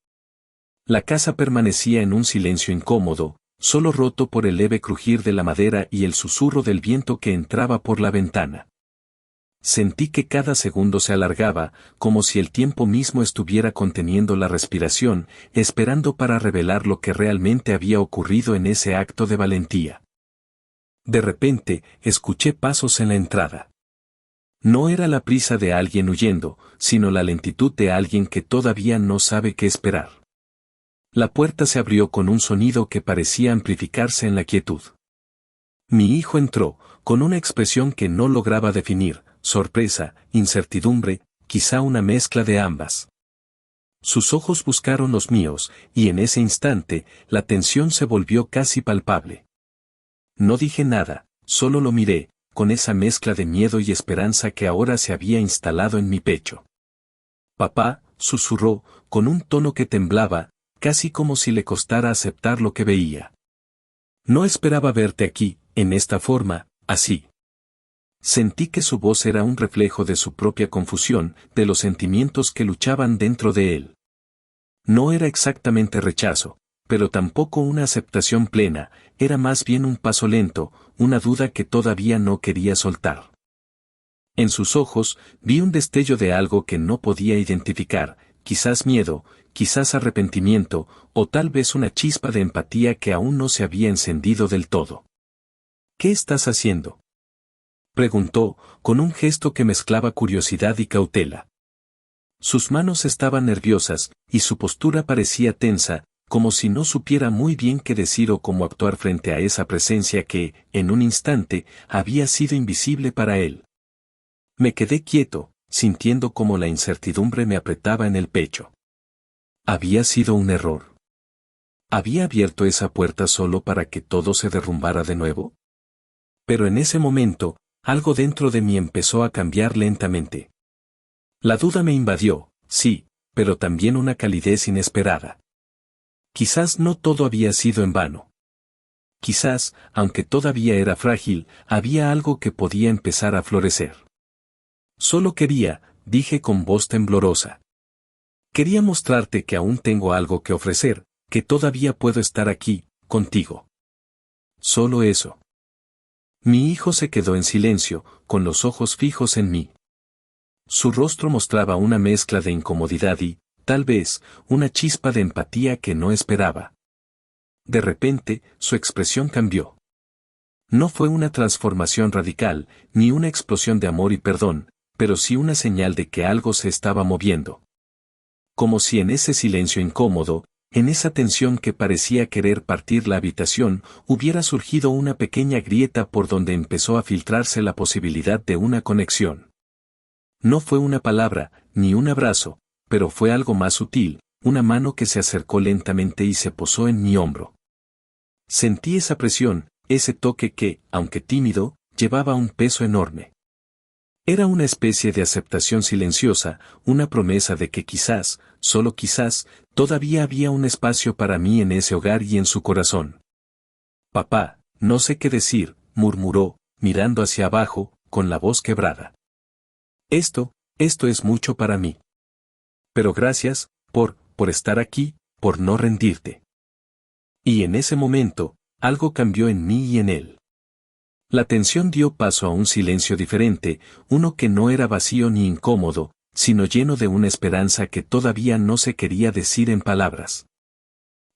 La casa permanecía en un silencio incómodo, solo roto por el leve crujir de la madera y el susurro del viento que entraba por la ventana. Sentí que cada segundo se alargaba, como si el tiempo mismo estuviera conteniendo la respiración, esperando para revelar lo que realmente había ocurrido en ese acto de valentía. De repente, escuché pasos en la entrada. No era la prisa de alguien huyendo, sino la lentitud de alguien que todavía no sabe qué esperar. La puerta se abrió con un sonido que parecía amplificarse en la quietud. Mi hijo entró, con una expresión que no lograba definir, sorpresa, incertidumbre, quizá una mezcla de ambas. Sus ojos buscaron los míos, y en ese instante, la tensión se volvió casi palpable. No dije nada, solo lo miré, con esa mezcla de miedo y esperanza que ahora se había instalado en mi pecho. Papá, susurró, con un tono que temblaba, casi como si le costara aceptar lo que veía. No esperaba verte aquí, en esta forma, así. Sentí que su voz era un reflejo de su propia confusión, de los sentimientos que luchaban dentro de él. No era exactamente rechazo, pero tampoco una aceptación plena, era más bien un paso lento, una duda que todavía no quería soltar. En sus ojos, vi un destello de algo que no podía identificar, quizás miedo, quizás arrepentimiento, o tal vez una chispa de empatía que aún no se había encendido del todo. ¿Qué estás haciendo?, preguntó, con un gesto que mezclaba curiosidad y cautela. Sus manos estaban nerviosas, y su postura parecía tensa, como si no supiera muy bien qué decir o cómo actuar frente a esa presencia que, en un instante, había sido invisible para él. Me quedé quieto, sintiendo cómo la incertidumbre me apretaba en el pecho. ¿Había sido un error? ¿Había abierto esa puerta solo para que todo se derrumbara de nuevo? Pero en ese momento, algo dentro de mí empezó a cambiar lentamente. La duda me invadió, sí, pero también una calidez inesperada. Quizás no todo había sido en vano. Quizás, aunque todavía era frágil, había algo que podía empezar a florecer. Solo quería, dije con voz temblorosa. Quería mostrarte que aún tengo algo que ofrecer, que todavía puedo estar aquí, contigo. Solo eso. Mi hijo se quedó en silencio, con los ojos fijos en mí. Su rostro mostraba una mezcla de incomodidad y, tal vez, una chispa de empatía que no esperaba. De repente, su expresión cambió. No fue una transformación radical, ni una explosión de amor y perdón, pero sí una señal de que algo se estaba moviendo. Como si en ese silencio incómodo, en esa tensión que parecía querer partir la habitación, hubiera surgido una pequeña grieta por donde empezó a filtrarse la posibilidad de una conexión. No fue una palabra, ni un abrazo, pero fue algo más sutil, una mano que se acercó lentamente y se posó en mi hombro. Sentí esa presión, ese toque que, aunque tímido, llevaba un peso enorme. Era una especie de aceptación silenciosa, una promesa de que quizás, solo quizás, todavía había un espacio para mí en ese hogar y en su corazón. Papá, no sé qué decir, murmuró, mirando hacia abajo, con la voz quebrada. Esto es mucho para mí. Pero gracias, por estar aquí, por no rendirte. Y en ese momento, algo cambió en mí y en él. La tensión dio paso a un silencio diferente, uno que no era vacío ni incómodo, sino lleno de una esperanza que todavía no se quería decir en palabras.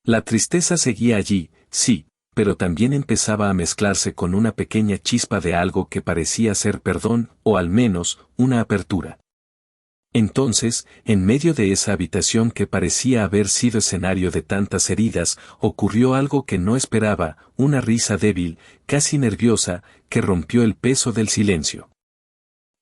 La tristeza seguía allí, sí, pero también empezaba a mezclarse con una pequeña chispa de algo que parecía ser perdón, o al menos, una apertura. Entonces, en medio de esa habitación que parecía haber sido escenario de tantas heridas, ocurrió algo que no esperaba, una risa débil, casi nerviosa, que rompió el peso del silencio.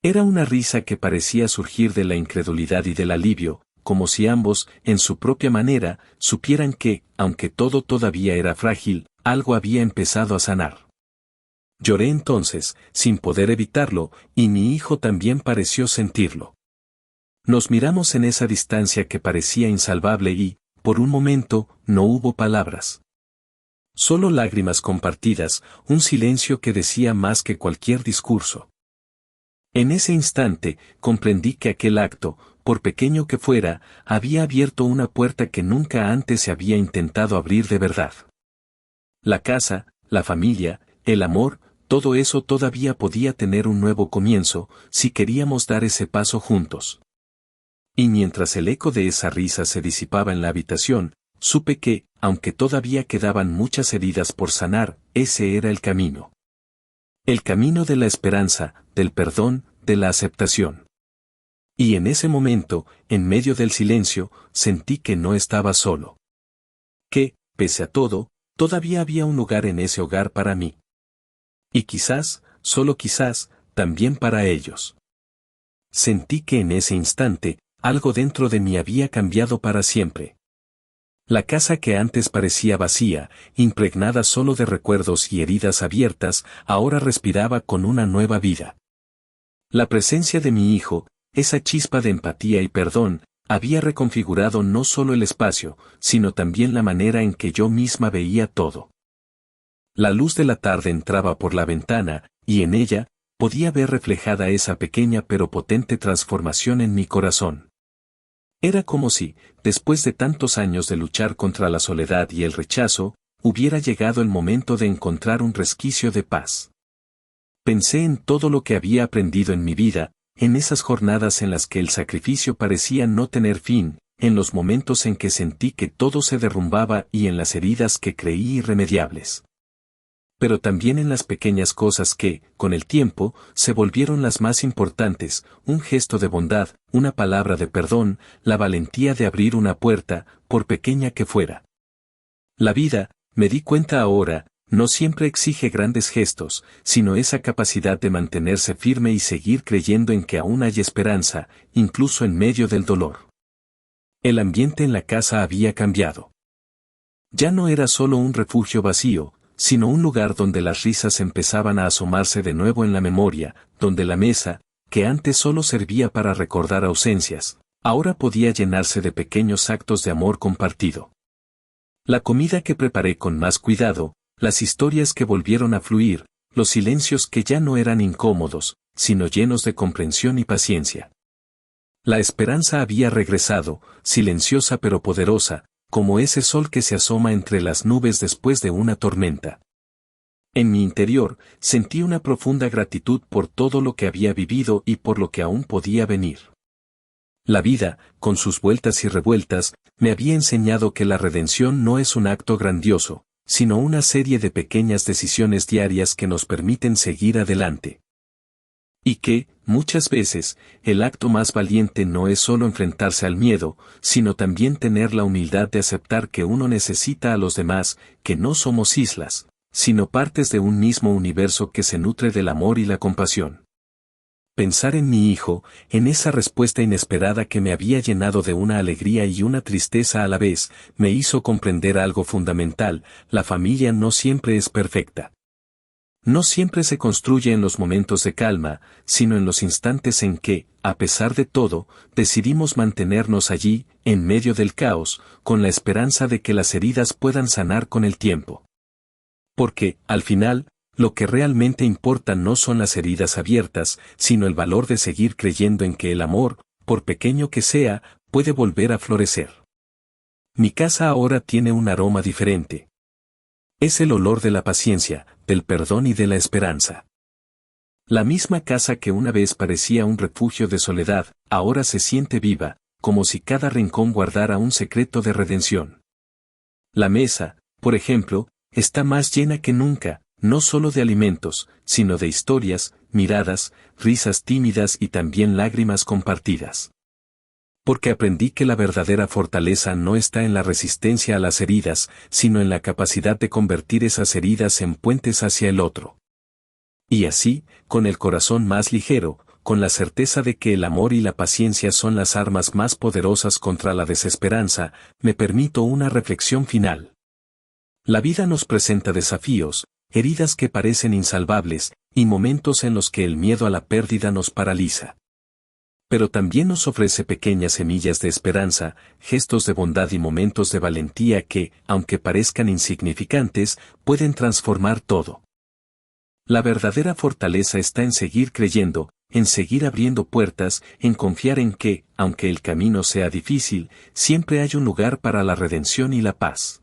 Era una risa que parecía surgir de la incredulidad y del alivio, como si ambos, en su propia manera, supieran que, aunque todo todavía era frágil, algo había empezado a sanar. Lloré entonces, sin poder evitarlo, y mi hijo también pareció sentirlo. Nos miramos en esa distancia que parecía insalvable y, por un momento, no hubo palabras. Solo lágrimas compartidas, un silencio que decía más que cualquier discurso. En ese instante, comprendí que aquel acto, por pequeño que fuera, había abierto una puerta que nunca antes se había intentado abrir de verdad. La casa, la familia, el amor, todo eso todavía podía tener un nuevo comienzo, si queríamos dar ese paso juntos. Y mientras el eco de esa risa se disipaba en la habitación, supe que, aunque todavía quedaban muchas heridas por sanar, ese era el camino. El camino de la esperanza, del perdón, de la aceptación. Y en ese momento, en medio del silencio, sentí que no estaba solo. Que, pese a todo, todavía había un lugar en ese hogar para mí. Y quizás, solo quizás, también para ellos. Sentí que en ese instante, algo dentro de mí había cambiado para siempre. La casa que antes parecía vacía, impregnada solo de recuerdos y heridas abiertas, ahora respiraba con una nueva vida. La presencia de mi hijo, esa chispa de empatía y perdón, había reconfigurado no solo el espacio, sino también la manera en que yo misma veía todo. La luz de la tarde entraba por la ventana, y en ella, podía ver reflejada esa pequeña pero potente transformación en mi corazón. Era como si, después de tantos años de luchar contra la soledad y el rechazo, hubiera llegado el momento de encontrar un resquicio de paz. Pensé en todo lo que había aprendido en mi vida, en esas jornadas en las que el sacrificio parecía no tener fin, en los momentos en que sentí que todo se derrumbaba y en las heridas que creí irremediables. Pero también en las pequeñas cosas que, con el tiempo, se volvieron las más importantes, un gesto de bondad, una palabra de perdón, la valentía de abrir una puerta, por pequeña que fuera. La vida, me di cuenta ahora, no siempre exige grandes gestos, sino esa capacidad de mantenerse firme y seguir creyendo en que aún hay esperanza, incluso en medio del dolor. El ambiente en la casa había cambiado. Ya no era solo un refugio vacío, sino un lugar donde las risas empezaban a asomarse de nuevo en la memoria, donde la mesa, que antes solo servía para recordar ausencias, ahora podía llenarse de pequeños actos de amor compartido. La comida que preparé con más cuidado, las historias que volvieron a fluir, los silencios que ya no eran incómodos, sino llenos de comprensión y paciencia. La esperanza había regresado, silenciosa pero poderosa, como ese sol que se asoma entre las nubes después de una tormenta. En mi interior, sentí una profunda gratitud por todo lo que había vivido y por lo que aún podía venir. La vida, con sus vueltas y revueltas, me había enseñado que la redención no es un acto grandioso, sino una serie de pequeñas decisiones diarias que nos permiten seguir adelante. Y que, muchas veces, el acto más valiente no es solo enfrentarse al miedo, sino también tener la humildad de aceptar que uno necesita a los demás, que no somos islas, sino partes de un mismo universo que se nutre del amor y la compasión. Pensar en mi hijo, en esa respuesta inesperada que me había llenado de una alegría y una tristeza a la vez, me hizo comprender algo fundamental: la familia no siempre es perfecta. No siempre se construye en los momentos de calma, sino en los instantes en que, a pesar de todo, decidimos mantenernos allí, en medio del caos, con la esperanza de que las heridas puedan sanar con el tiempo. Porque, al final, lo que realmente importa no son las heridas abiertas, sino el valor de seguir creyendo en que el amor, por pequeño que sea, puede volver a florecer. Mi casa ahora tiene un aroma diferente. Es el olor de la paciencia, del perdón y de la esperanza. La misma casa que una vez parecía un refugio de soledad, ahora se siente viva, como si cada rincón guardara un secreto de redención. La mesa, por ejemplo, está más llena que nunca, no solo de alimentos, sino de historias, miradas, risas tímidas y también lágrimas compartidas. Porque aprendí que la verdadera fortaleza no está en la resistencia a las heridas, sino en la capacidad de convertir esas heridas en puentes hacia el otro. Y así, con el corazón más ligero, con la certeza de que el amor y la paciencia son las armas más poderosas contra la desesperanza, me permito una reflexión final. La vida nos presenta desafíos, heridas que parecen insalvables, y momentos en los que el miedo a la pérdida nos paraliza. Pero también nos ofrece pequeñas semillas de esperanza, gestos de bondad y momentos de valentía que, aunque parezcan insignificantes, pueden transformar todo. La verdadera fortaleza está en seguir creyendo, en seguir abriendo puertas, en confiar en que, aunque el camino sea difícil, siempre hay un lugar para la redención y la paz.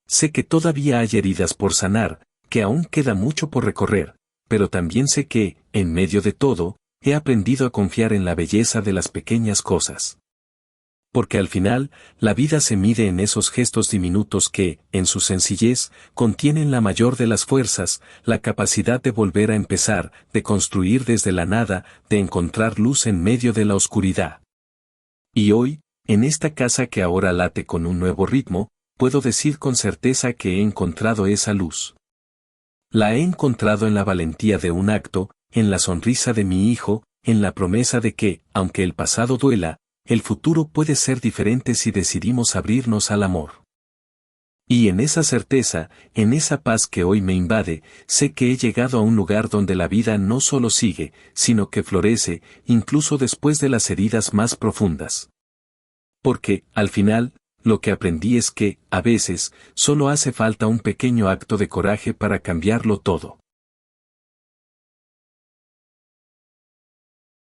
Sé que todavía hay heridas por sanar, que aún queda mucho por recorrer, pero también sé que, en medio de todo, he aprendido a confiar en la belleza de las pequeñas cosas. Porque al final, la vida se mide en esos gestos diminutos que, en su sencillez, contienen la mayor de las fuerzas, la capacidad de volver a empezar, de construir desde la nada, de encontrar luz en medio de la oscuridad. Y hoy, en esta casa que ahora late con un nuevo ritmo, puedo decir con certeza que he encontrado esa luz. La he encontrado en la valentía de un acto, en la sonrisa de mi hijo, en la promesa de que, aunque el pasado duela, el futuro puede ser diferente si decidimos abrirnos al amor. Y en esa certeza, en esa paz que hoy me invade, sé que he llegado a un lugar donde la vida no solo sigue, sino que florece, incluso después de las heridas más profundas. Porque, al final, lo que aprendí es que, a veces, solo hace falta un pequeño acto de coraje para cambiarlo todo.